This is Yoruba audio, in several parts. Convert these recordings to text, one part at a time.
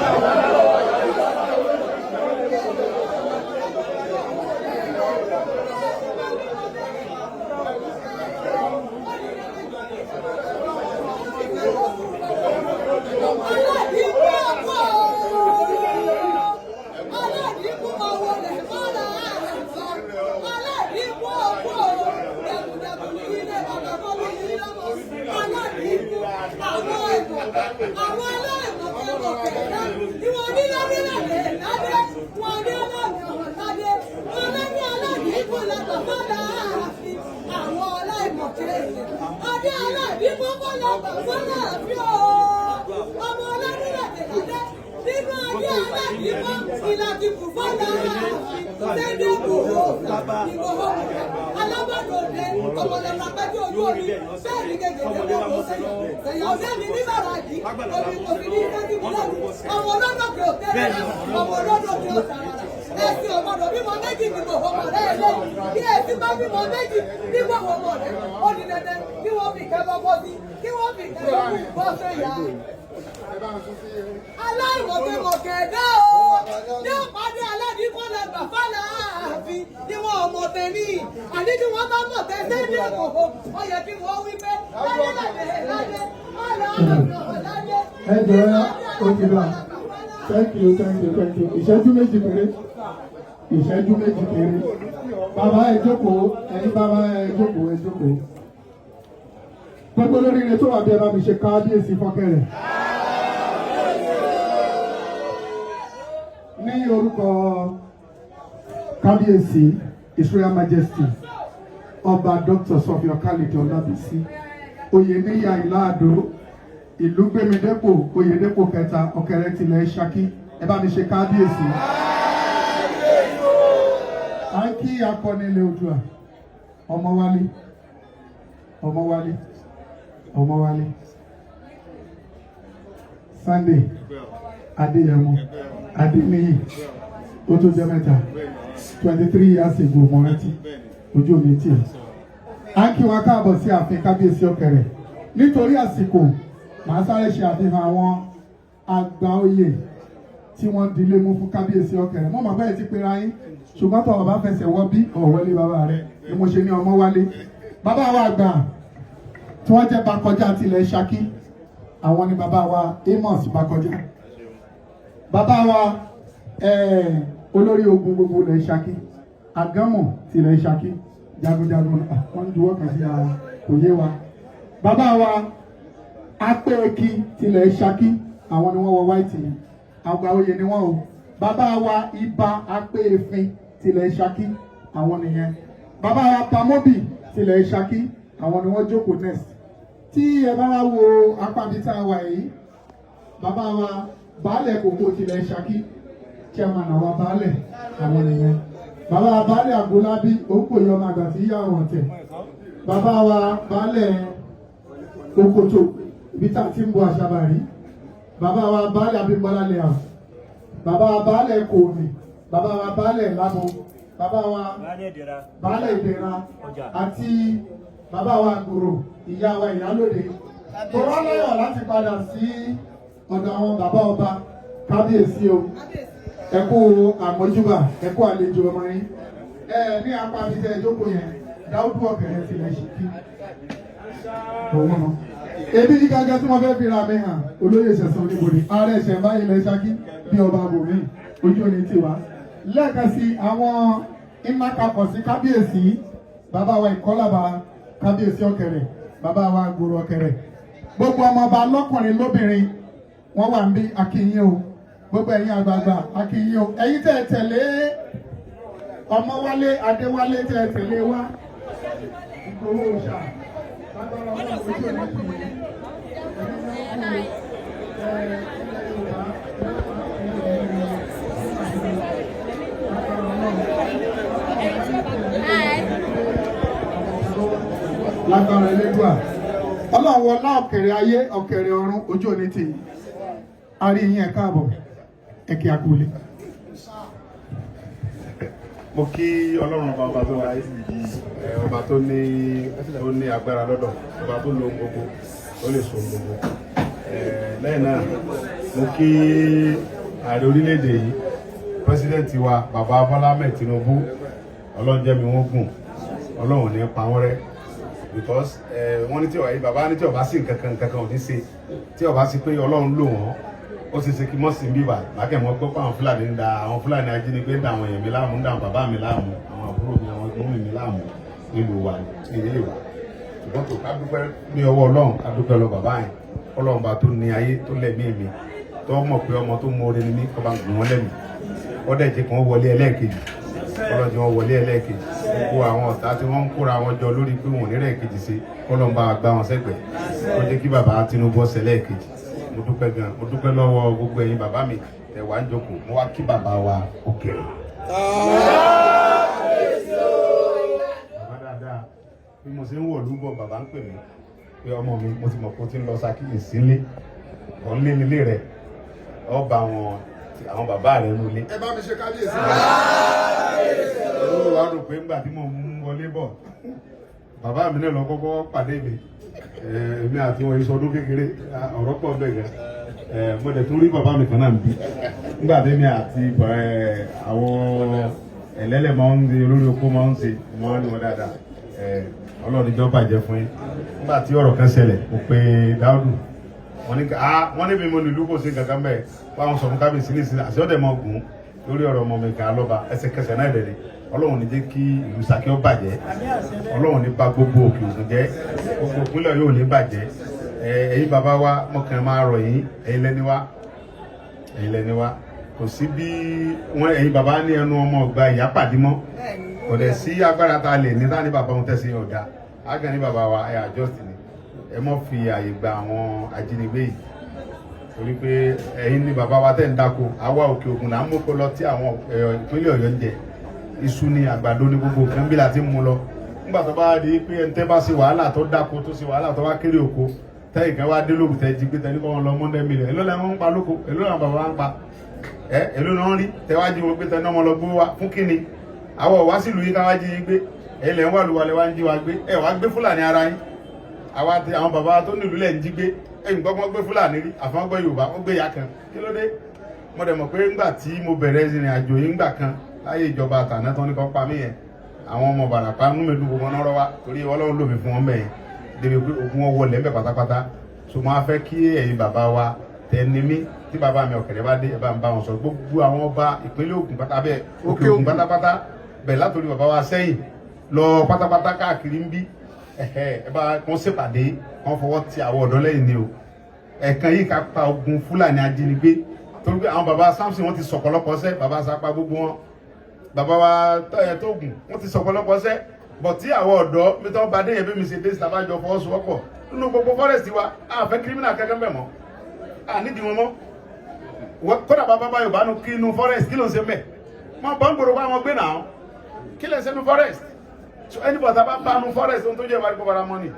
Thank you. Ìṣẹ́jú méjì péré. Bàbá ẹ jókòó, ẹ̀yin bàbá ẹ jókòó. Gbogbo olóríire tó wà bí ẹ bá mi ṣe kábíyèsí fọ́kẹ́rẹ́. Ní orúkọ kábíyèsí His Royal Majesty Ọba Dr. Sofia Khalid Ọlábísí Oyèníyà Ìlàdó ìlú Gbémidépò Oyèdépò kẹta Ọ̀kẹrẹ tilẹ̀ Ṣakí ẹ bá mi ṣe kábíyèsí. À ń kí akọni ilẹ̀ Oòduà Ọmọwálé Sunday Adéyẹmọ Adéníyì ó tó jẹ́ mẹ́ta 23 years ago mọ̀rántí ojú omi tí ẹ̀. À ń kí wa káàbọ̀ sí ààfin kábíyèsí Ọ̀kẹrẹ nítorí àsìkò màá sáré ṣe àfihàn àwọn àgbà oyè tí wọ́n dilé mú fún kábíyèsí Ọ̀kẹrẹ. Mo mọ̀ bẹ́ẹ̀ ti pera yín ṣùgbọ́n tó bá fẹsẹ̀ wọ́ bí ọ̀wọ́lé bàbá rẹ̀ ni mo ṣe ní Ọmọwálé. Bàbá wa àgbà tí wọ́n jẹ́ Bákọjá tilẹ̀ Ṣakí àwọn ni bàbá wa Amos Bákọjá. Bàbá wa olórí ogun gbogbo ilẹ̀ Ṣakí Àgámọ̀ tilẹ̀ Ṣakí jagunjagun wọ́n ń juwọ́ kan sí ara kò yé wa. Bàbá wa Apẹ́ẹ̀kí tilẹ̀ Ṣakí àwọn ni wọ́n wọ white yẹn àgbà oyè ni wọ́n o. Bàbá wa Ìbà Apẹ́ẹ̀fin tilẹ̀ Ṣakí àwọn nìyẹn. Bàbá wa Pamọ́bì tilẹ̀ Ṣakí àwọn ni wọ́n jókòó next. Tí ẹ bá wo apá bíi tá a wà yìí bàbá wa Baálẹ̀ Kòkó tilẹ̀ Ṣakí chairman àwa Baálẹ̀ àwọn nìyẹn. Bàbá wa Baálẹ̀ Àgbólábí òǹkò yọ ọmọ àgbà tí yá wọn tẹ̀. Bàbá wa Baálẹ̀ Òkòtò ibi tá a ti ń bọ Àṣàbàrí. Bàbá wa Baálẹ̀ Abímbọ́lá lẹ́yà. Bàbá wa Baálẹ̀ Kòòmì. Bàbá wa Baálẹ̀ Lábọ̀. Bàbá wa Baálẹ̀ Ìdẹ̀ra àti bàbá wa Àgòrò ìyá wa Ìyálóde. Mo wá láyọ̀ láti padà sí ọ̀dọ̀ àwọn bàbá ọba kábíyèsí o. Ẹ kú àmójúbà, ẹ kú àlejò ọmọ yín. Ní apá mi tẹ́ ìjókòó yẹn Dáúdù Ọ̀kẹrẹ tilẹ̀ Ṣakí. Ebi ní gángan tí wọ́n fẹ́ fi ra mi hàn olóyè Ṣẹ̀san Oníbodè ààrẹ ìṣẹ̀mbá ilẹ̀ Ṣakí bí ọba àbòmí ojú òní tiwa. Lẹ́ẹ̀kan sí àwọn ìmákakọ̀ sí kábíyèsí bàbá wa Ìkọ́làbà kábíyèsí Ọ̀kẹrẹ bàbá wa Àgbòrò Ọ̀kẹrẹ. Gbogbo ọmọọba lọ́kùnrin lóbìnrin wọ́n wà níbí akínyìn o. Gbogbo ẹ̀yin àgbààgbà akínyìn o. Ẹ̀yin tẹ́ tẹ̀lé Ọmọwálé Adéwálé tẹ́ tẹ̀lé wá Ìgbòho Òòṣà. Lágbára Elédùà Ọlọ́run wọlá Ọ̀kẹrẹ ayé Ọ̀kẹrẹ ọ̀run ojú òní tì í a rí yín ẹ káàbọ̀ ẹ kí a kú lé. Mo kí Ọlọ́run ọba tó wà ọba tó ní agbára lọ́dọ̀ ọba tó lo gbogbo ó lè so gbogbo lẹ́yìn náà mo kí ààrẹ orílẹ̀-èdè yìí pẹ́sidẹ̀ntì wa bàbá Bọ́lá Ahmed Tinubu ọlọ́run jẹ́ mi wọ́n gùn ọlọ́run ní pa wọ́n rẹ́ because wọ́n ní tí ọ̀rọ̀ yìí bàbá ní tí ọba sí nǹkan ò ní ṣe tí ọba sí pé ọlọ́run lò wọ́n ó sì ṣe kí mọ́ sí bíbà mákẹ́mọ́ gbọ́ pé àwọn Fúlàní ń da àwọn Fúlàní ajínigbé ń da àwọn èèyàn mi láàmú ń da àwọn bàbá mi láàmú àwọn àbúrò mi àwọn ẹgbẹ́ mi láàmú nílùú wa ní ilé ìwà ṣùgbọ́n tó ká dúpẹ́ ní ọwọ́ ọlọ́run ká dúpẹ́ lọ bàbá yẹn ọlọ́run bá tó ní ayé tó lẹ́mí mi tó mọ̀ pé ọmọ tó mọ orin ní kọ́ bá gùn wọ́n lẹ́mí ọdẹ jẹ́ kí wọ́n wọlé ẹlẹ́ẹ̀kejì ọlọ́dún wọn wọlé ẹlẹ́ẹ̀kejì gbogbo àwọn ọ̀tá tí wọ́n ń kóra wọn jọ lórí pé wọn ò ní rẹ̀ẹ̀kejì sí kọ́lọ́n bá gbá wọn sẹ́gbẹ̀ẹ́ ó jẹ́ kí bàbá Tinubu ọ̀sẹ̀ lẹ́ẹ̀kejì mo dúpẹ́ gan mo dúpẹ́ lọ́wọ́ gbogbo ẹ̀yin bàbá mi ẹ̀ wá ń jókòó mo wá kí bàbá wa Òkèrè. bàbá dáadáa bí mo ṣe ń wọ̀ lúbọ̀ bàbá ń pè mí pé ọmọ mi mo ti mọ̀ pé ó ti ń lọ ṣàkíyèsí sílé ọ̀ ń lé nílé rẹ̀ ọba àwọn bàbá rẹ̀ ń lé. ẹ bá mi ṣe kábíyèsí. olú wa rò pé ńgbà tí mo mú wọlé bọ̀ bàbá mi náà lọ kọ́kọ́ pàdé mi èmi àti wọn ìsọdún kékeré ọ̀rọ̀ pọ̀ bẹ́ẹ̀ gan mo dẹ̀ tún rí bàbá mi kan náà bí nígbà tí mi àti àwọn ẹlẹ́lẹ̀ máa ń ṣe olórí oko máa ń ṣe wọ́n ní wọn dáadáa ọlọ́run ìjọ bàjẹ́ fún yín nígbà tí ọ̀rọ̀ kan ṣẹlẹ̀ mo pe Dáúdù wọ́n ní bí mo nílùú kò sí kankan bẹ́ẹ̀ báwọn sọ fún kábíyèsí ní ìsinmi àti ọ̀dẹ̀ máa gùn lórí ọ̀rọ̀ ọmọ mi kan lọ́ba ẹsẹ̀kẹsẹ̀ náà dẹ̀ ni ọlọ́run ní jẹ́ kí ìlú Ṣakí ó bàjẹ́ ọlọ́run ní bà gbogbo Òkè Ògùn jẹ́ gbogbo ìpínlẹ̀ yóò ní bàjẹ́ ẹ̀yin bàbá wa mọ̀kàn máa rọ̀ yín ẹ̀yin lẹ́ni wá kò sí bí wọ́n ẹ̀yin bàbá ní ẹnu ọmọ ọgbà ìyá pàdé mọ́ kò dẹ̀ sí agbára tá a lè ní láti bàbá wọn tẹ̀sí ọ̀dà ágàn ní bàbá wa ẹ̀ àjọsìn ni ẹ mọ́ fi àyè gba àwọn ajínigbé yìí torí pé ẹ̀yin ní bàbá wa tẹ̀ ń dáko àwa Òkè Ògùn là ń mú kó lọ tí àwọn ìpínlẹ̀ Ọ̀yọ́ ń jẹ iṣu ni àgbàdo ní gbogbo nǹkan bí láti mú lọ nígbà tó bá di pé ẹni tẹ́ bá ṣe wàhálà tó dáko tó ṣe wàhálà tó bá kéré oko tẹ́yìn kan wá dé lóògùn tẹ́ jí pé tẹ́ ní kọ́ wọn lọ mọ́ndẹ́ mílíọ̀n èló lẹ́wọ̀n ń pa lóko èló làwọn bàbá wa ń pa èló náà ń rí tẹ́wájú wọn pé tẹ́ná wọn lọ gbé wa fún kíni àwọ̀ wá sílùú yìí káwá jí yín gbé ẹ̀yin lẹ́ ń wà lùwalẹ̀ wá ń jí wa gbé ẹ̀ wá gbé Fúlàní ara yín àwa ti àwọn bàbá tó nílùú lẹ̀ ń jí gbé ẹ̀yìn gbọ́gbọ́n gbé Fúlàní rí àfọ́n gbé Yorùbá ó gbé ya kan kí ló dé mo dẹ̀ mọ̀ pé ńgbà tí mo bẹ̀rẹ̀ ìrìn àjò yìí ńgbà kan láyé ìjọba àtàná tán ní kan pa mí yẹn àwọn ọmọ Ìbàràpá númẹ̀dún gbogbo náà rọ́ wá torí Ọlọ́run lòmí fún wọn bẹ́ẹ̀ débi pé ogun wọn wọlé ńbẹ pátápátá so mo á fẹ́ kí ẹ̀yin bàbá wa tẹni mí tí bàbá mi Ọ̀kẹ́rẹ́ bá dé ẹ bá ń bá wọn sọ gbogbo àwọn ọba ìpínlẹ̀ Ògùn pátá bẹ́ẹ̀ Òkè Ògùn pátápátá bẹ́ẹ̀ látòrí bàbá wa sẹ́yìn lọ pátápátá káàkiri ń bí ẹ bá wọn ṣèpàdé wọn fọwọ́ ti àwọn ọ̀dọ́ lẹ́yìn ni o ẹ̀kan yìí ká pa ogun Fúlàní ajínigbé torí pé àwọn bàbá Samson wọn ti sọ̀pọ̀lọpọ̀ sẹ́ bàbá Sapa gbogbo wọn bàbá wa Tóògùn wọn ti sọ̀pọ̀lọpọ̀ sẹ́ bọ̀ tí àwọn ọ̀dọ́ mi tó bá dé yẹn bí mi ṣe dé sítábàjọ fọwọ́sowọ́pọ̀ nínú gbogbo fọ́rẹ́sì wa a fẹ́ kírímìnà kankan bẹ̀ mọ́ a nídìí wọn mọ́ kódà bàbá bá Yorùbá nu kí inú fọ́rẹ́sì kí ló ń ṣe mẹ́ wọn bọ́ ń gbòòrò bá wọn gbé náà kí lè ṣe nu fọ́rẹ́sì so ẹni bọ̀ tá a bá bá nu fọ́rẹ́sì ohun tó jẹ́ ìwádìí bọ́bára mọ́nì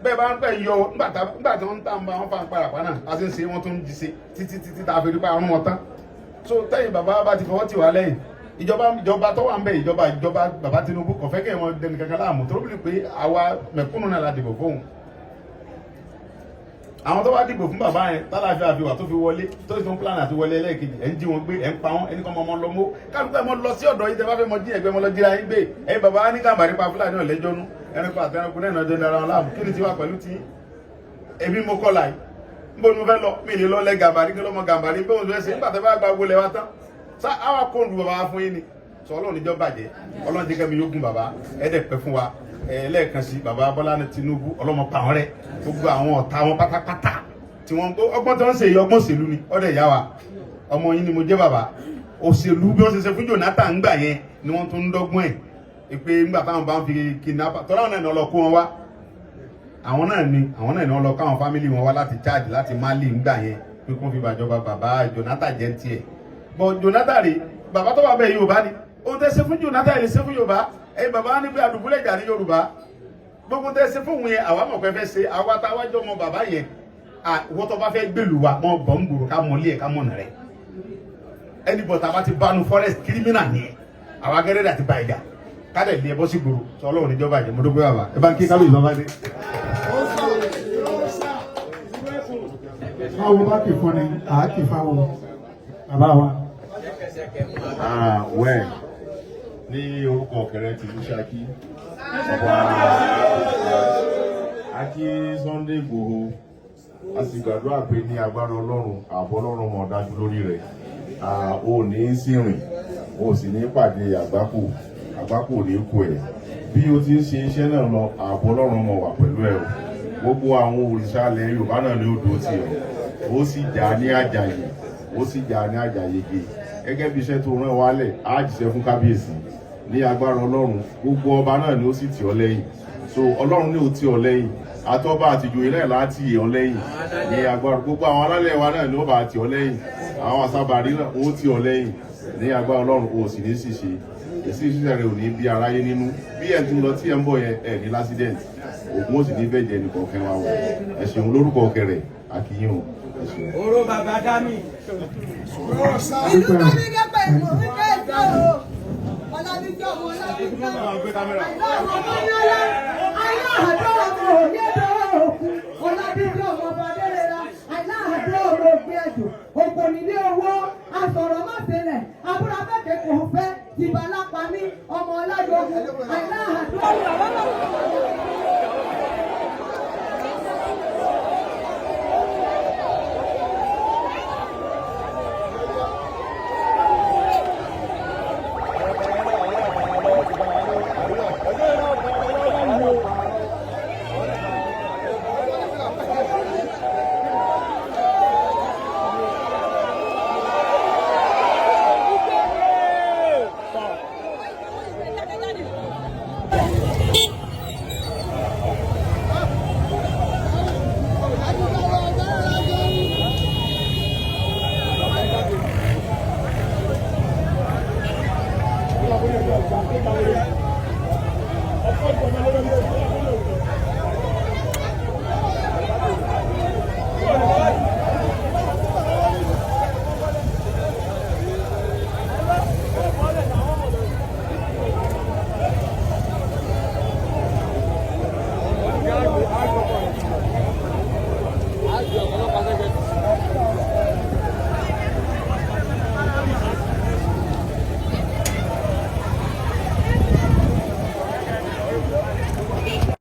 bẹ́ẹ̀ bá ń pẹ́ yọ nígbà tí wọ́n ń tà ń bá wọn fa ń parapá náà a ti ń ṣe wọ́n tó ń jí ṣe títí tá a fi rí pa àrùn wọn tán so tẹ́yìn bàbá bá ti fọwọ́ tì wá lẹ́yìn ìjọba tó wà ń bẹ ìjọba bàbá Tinubu kò fẹ́ kẹ́ wọn dẹni kankan láàmú tó bí pé àwa mẹ̀kúnnù náà la dìbò fóun àwọn tó wá dìbò fún bàbá yẹn tálàfíà àfihàn tó fi wọlé tó fi tún plan àti wọlé ẹlẹ́ẹ̀kejì ẹ̀ ń jí wọn gbé ẹ̀ ń pa wọn ẹni kan mọ́ lọ mọ́ kálukú ẹ̀ mọ́ lọ sí ọ̀dọ̀ yìí tẹ́ bá fẹ́ mọ jí ẹgbẹ́ mọ́ lọ jíra yín gbé ẹ̀yin bàbá ní Gàmbàrí pa Fúlàní ọ̀lẹ́jọ́ nú ẹranko àtẹranko náà ìnájọ́ ní ara wọn láàbù kí ni ti wá pẹ̀lú ti èmi mo kọ́ láì níbo ni mo fẹ́ lọ mi lè lọ lẹ Gàmbàrí kí ló mọ Gàmbàrí pé òun fẹ́ ṣe nígbà tẹ́ bá gba gbólẹ̀ wa tán sá àwa kó lu bàbá fún yín ni sọ Ọlọ́run níjọ́ bàjẹ́ Ọlọ́run jẹ́ kẹ́mi yókùn bàbá ẹ̀ẹ́dẹ̀ pẹ́ fún wa lẹ́ẹ̀kan sí bàbá Bọ́lá Tinubu ọlọ́mọ pa wọn rẹ̀ gbogbo àwọn ọ̀tá wọn pátápátá tí wọ́n gbọ́ ọgbọ́n tí wọ́n ṣe ọgbọ́n òṣèlú ni ọ̀dẹ̀ ìyá wa ọmọ yín ni mo jẹ́ bàbá òṣèlú bí wọ́n ṣe ṣe fún Jonathan ńgbà yẹn ni wọ́n tún ń dọ́gbọ́n ẹ̀ pé ńgbà táwọn bá ń fi kidnapper tọ́lá náà ní ọlọ́kú wọn wá àwọn náà ní wọ́n lọ káwọn fámìlì wọn wá láti Chad láti Mali ńgbà yẹn pé kó fi bàjọba bàbá Jonathan jẹ́ tiẹ̀ bọ̀ Jonathan rè bàbá tó wà bẹ́ẹ̀ Yorùbá ni ó tẹ́ ṣe fún Jonathan lè ṣe fún Yorùbá ẹ̀yin bàbá ní pé àdùbúlẹ̀ jà ní Yorùbá gbogbo tẹ́ ṣe fún òun yẹn àwa mọ̀ pé fẹ́ ṣe àwa táwájọ́ ọmọ bàbá yẹn wọ́n tó bá fẹ́ gbèlú wa mọ́ bọ̀ ń gbòòrò ká mọ ilé ẹ̀ ká mọ̀nà rẹ̀ ẹni bọ̀ tá a bá ti bánu forest kírímínà ni àwa gẹ́rẹ́ dà ti bá ìjà ká dẹ̀ lé ẹ bọ́ sí gbòòrò sọ Ọlọ́run níjọba ìjẹ́ mo dúpẹ́ bàbá ẹ bá ń kí kábíyèsí bàbá dé. báwo bá kì fún ni àá kì fáwọn bàbá wa. Wẹ́ẹ̀ ní orúkọ ọ̀kẹ́rẹ́ ti lú Ṣakí Akí Sunday Igboho a sì gbàdúrà pé ní agbára Ọlọ́run ààbò Ọlọ́run mọ̀ dájú lórí rẹ̀ o ní sírìn o sì ní pàdé àgbákò ní kú ẹ̀ bí o ti ń ṣe iṣẹ́ náà lọ ààbò Ọlọ́run mọ̀ wà pẹ̀lú ẹ̀ o gbogbo àwọn òrìṣà ilẹ̀ Yorùbá náà ní odò tì ọ́ ó sì jà ní àjàyè gẹ́gẹ́ bí iṣẹ́ tó rán wálẹ̀ á jíṣẹ́ fún kábíyèsí ní agbára Ọlọ́run gbogbo ọba náà ni ó sì tì ọ́ lẹ́yìn so Ọlọ́run ní ó tì ọ́ lẹ́yìn àtọ́ba àtìjòyè náà láti yẹ̀ ọ́ lẹ́yìn ní agbára gbogbo àwọn alálẹ̀ wa náà ni ó bá tì ọ́ lẹ́yìn àwọn àsábàrí náà ó tì ọ́ lẹ́yìn ní agbára Ọlọ́run ó sì ní ṣìṣe èsì ìṣiṣẹ́ rẹ̀ ò ní bí aráyé nínú bí ẹ̀ tún lọ tí ẹ̀ ń bọ̀ yẹn ẹ̀ ní lásídẹ̀ǹtì ògùn ó sì ní bẹ́ẹ̀ jẹ́ nìkan kẹ́ wa wọ̀ ẹ̀ ṣeun lórúkọ ọ̀kẹ́rẹ́ àkíyàn oró bàbá dámì. ìlú tó ní gẹ́gẹ́ ìmọ̀ wípé ìjọ o ọ̀làbíjọ́ ọmọ ọ̀làbíjọ́ àìlọ́ ọmọ bọ́nyọ́lá àìlọ́ àdó ọmọ òyedò ọ̀làbíjọ́ ọmọ bàdérera àìlọ́ àdó ọmọ ògbé ẹ̀jọ̀ òkò nílé owó asọ̀rọ̀ mọ́sẹ̀lẹ̀ àbúrò abẹ́kẹ̀ kò fẹ́ tìbálápá ní ọmọ ọ̀làjọ́gùn àìlọ́ àdó. Thank you.